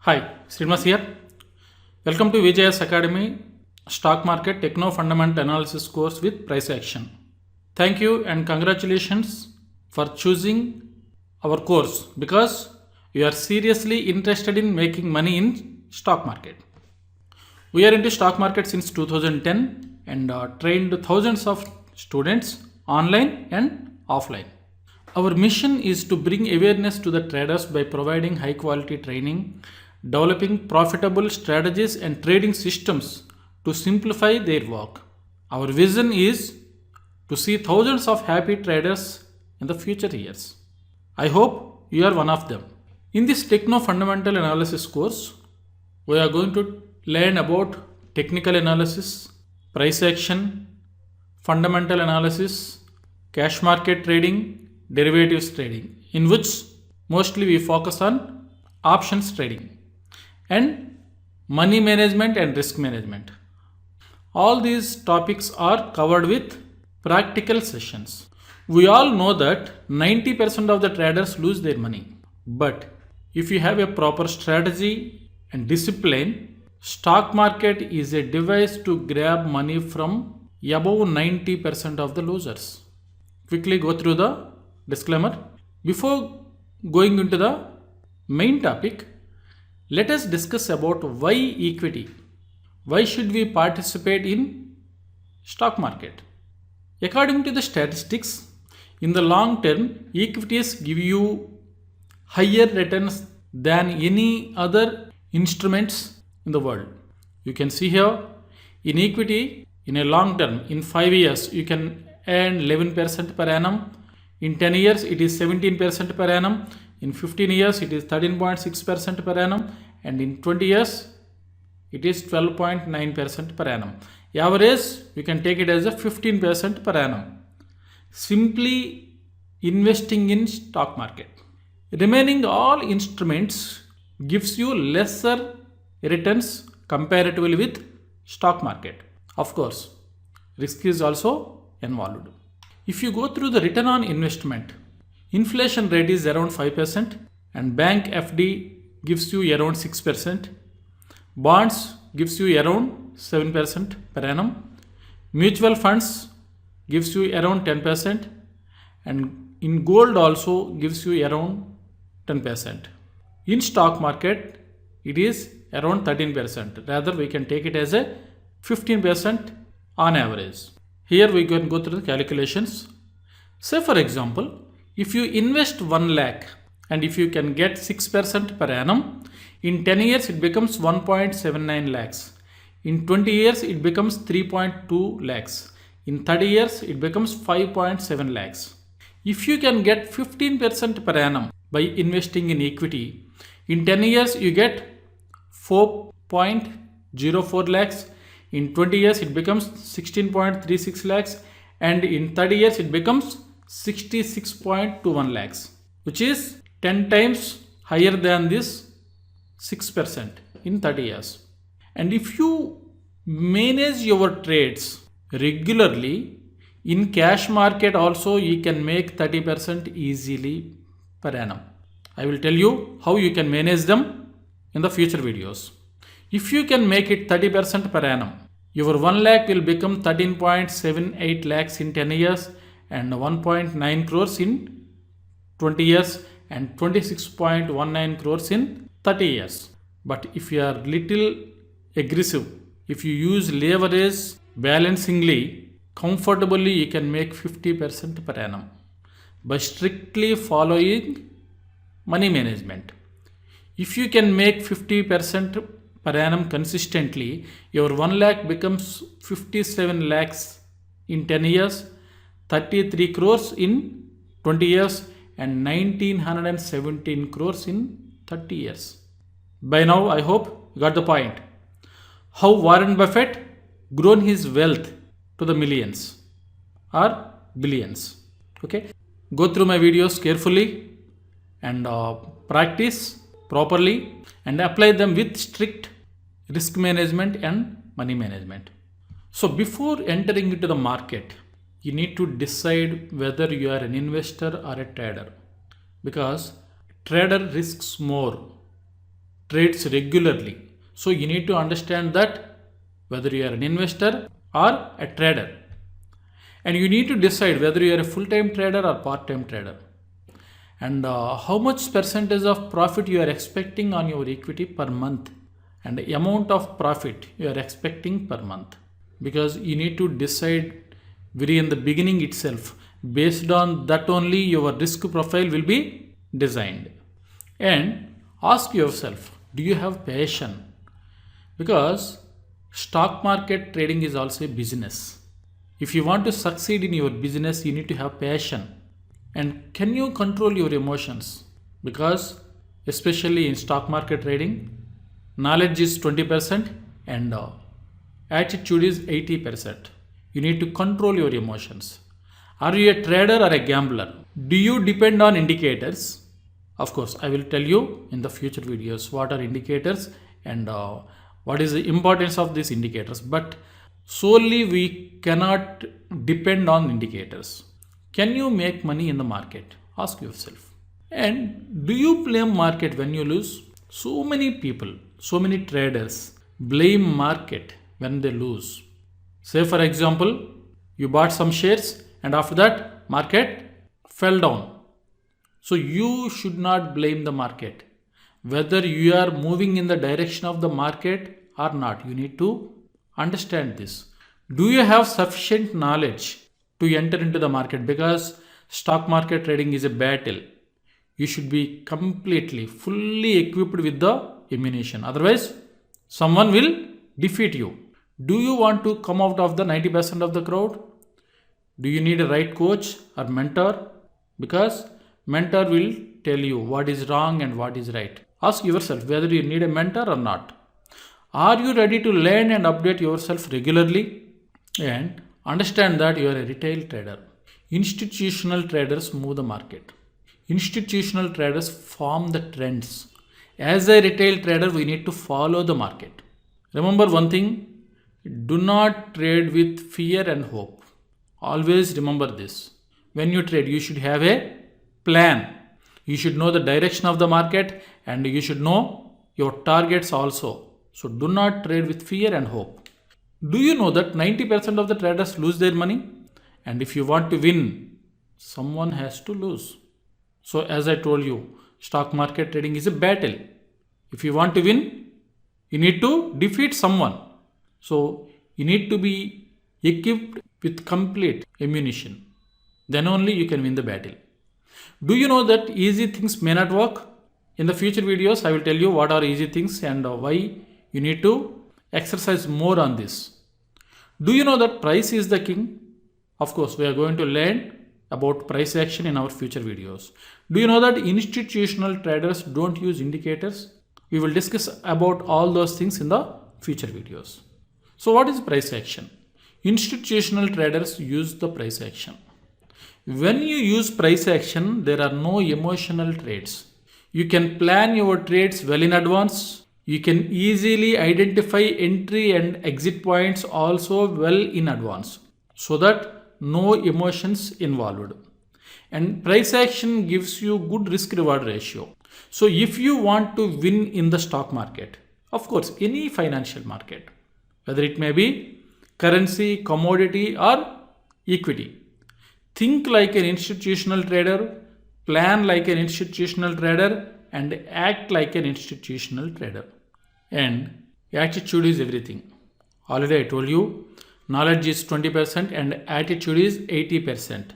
Hi, Srinivas here. Welcome to VJS Academy Stock Market Techno Fundamental Analysis course with price action. Thank you and congratulations for choosing our course because you are seriously interested in making money in stock market. We are into stock market since 2010 and trained thousands of students online and offline. Our mission is to bring awareness to the traders by providing high quality training, developing profitable strategies and trading systems to simplify their work. Our vision is to see thousands of happy traders in the future years. I hope you are one of them. In this Techno Fundamental Analysis course, we are going to learn about technical analysis, price action, fundamental analysis, cash market trading, derivatives trading, in which mostly we focus on options trading and money management and risk management. All these topics are covered with practical sessions. We all know that 90% of the traders lose their money. But if you have a proper strategy and discipline, stock market is a device to grab money from above 90% of the losers. Quickly go through the disclaimer. Before going into the main topic, let us discuss about why equity. Why should we participate in stock market? According to the statistics, in the long term, equities give you higher returns than any other instruments in the world. You can see here, in equity, in a long term, in 5 years, you can earn 11% per annum. In 10 years, it is 17% per annum. In 15 years, it is 13.6% per annum. And in 20 years, it is 12.9% per annum. Average, you can take it as a 15% per annum. Simply investing in stock market. Remaining all instruments gives you lesser returns comparatively with stock market. Of course, risk is also involved. If you go through the return on investment, inflation rate is around 5% and bank FD gives you around 6%. Bonds gives you around 7% per annum. Mutual funds gives you around 10% and in gold also gives you around 10%. In stock market, it is around 13%. Rather, we can take it as a 15% on average. Here we can go through the calculations. Say for example, if you invest 1 lakh and if you can get 6% per annum, in 10 years it becomes 1.79 lakhs. In 20 years it becomes 3.2 lakhs. In 30 years it becomes 5.7 lakhs. If you can get 15% per annum by investing in equity, in 10 years you get 4.04 lakhs. In 20 years it becomes 16.36 lakhs and in 30 years it becomes 66.21 lakhs, which is 10 times higher than this 6% in 30 years. And if you manage your trades regularly, in cash market also you can make 30% easily per annum. I will tell you how you can manage them in the future videos. If you can make it 30% per annum, your 1 lakh will become 13.78 lakhs in 10 years and 1.9 crores in 20 years and 26.19 crores in 30 years. But if you are little aggressive, if you use leverage balancingly, comfortably you can make 50% per annum by strictly following money management. If you can make 50% per annum consistently, your 1 lakh becomes 57 lakhs in 10 years, 33 crores in 20 years and 1917 crores in 30 years. By now, I hope you got the point. How Warren Buffett grown his wealth to the millions or billions. Okay, go through my videos carefully and practice properly and apply them with strict risk management and money management. So before entering into the market, you need to decide whether you are an investor or a trader, because trader risks more trades regularly. So you need to understand that whether you are an investor or a trader, and you need to decide whether you are a full-time trader or part-time trader, and how much percentage of profit you are expecting on your equity per month, and the amount of profit you are expecting per month, because you need to decide very in the beginning itself. Based on that only your risk profile will be designed. And ask yourself, do you have passion? Because stock market trading is also a business. If you want to succeed in your business, you need to have passion. And can you control your emotions? Because especially in stock market trading, knowledge is 20% and attitude is 80%. You need to control your emotions. Are you a trader or a gambler? Do you depend on indicators? Of course, I will tell you in the future videos what are indicators and what is the importance of these indicators. But solely we cannot depend on indicators. Can you make money in the market? Ask yourself. And do you blame market when you lose? So many people, so many traders blame market when they lose. Say for example, you bought some shares and after that market fell down. So you should not blame the market. Whether you are moving in the direction of the market or not, you need to understand this. Do you have sufficient knowledge to enter into the market? Because stock market trading is a battle. You should be completely, fully equipped with the ammunition. Otherwise, someone will defeat you. Do you want to come out of the 90% of the crowd? Do you need a right coach or mentor? Because mentor will tell you what is wrong and what is right. Ask yourself whether you need a mentor or not. Are you ready to learn and update yourself regularly? And understand that you are a retail trader. Institutional traders move the market. Institutional traders form the trends. As a retail trader, we need to follow the market. Remember one thing, do not trade with fear and hope. Always remember this. When you trade, you should have a plan. You should know the direction of the market and you should know your targets also. So do not trade with fear and hope. Do you know that 90% of the traders lose their money? And if you want to win, someone has to lose. So as I told you, stock market trading is a battle. If you want to win, you need to defeat someone. So you need to be equipped with complete ammunition. Then only you can win the battle. Do you know that easy things may not work? In the future videos, I will tell you what are easy things and why you need to exercise more on this. Do you know that price is the king? Of course, we are going to learn about price action in our future videos. Do you know that institutional traders don't use indicators? We will discuss about all those things in the future videos. So what is price action? Institutional traders use the price action. When you use price action, there are no emotional trades. You can plan your trades well in advance. You can easily identify entry and exit points also well in advance, so that no emotions involved. And price action gives you good risk reward ratio. So if you want to win in the stock market, of course, any financial market, whether it may be currency, commodity or equity, think like an institutional trader, plan like an institutional trader and act like an institutional trader. And attitude is everything. Already I told you, knowledge is 20% and attitude is 80%.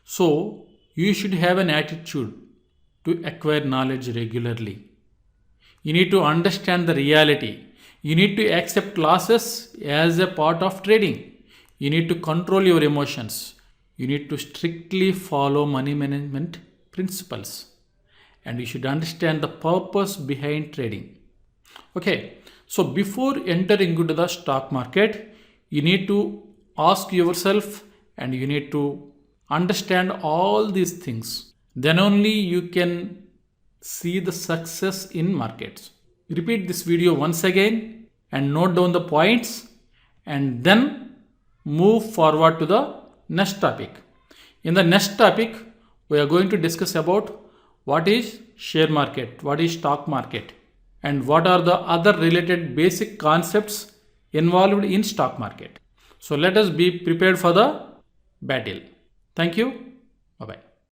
So you should have an attitude to acquire knowledge regularly. You need to understand the reality. You need to accept losses as a part of trading. You need to control your emotions. You need to strictly follow money management principles. And you should understand the purpose behind trading. Okay, so before entering into the stock market, you need to ask yourself and you need to understand all these things. Then only you can see the success in markets. Repeat this video once again and note down the points and then move forward to the next topic. In the next topic, we are going to discuss about what is share market, what is stock market, and what are the other related basic concepts involved in stock market. So let us be prepared for the battle. Thank you. Bye bye.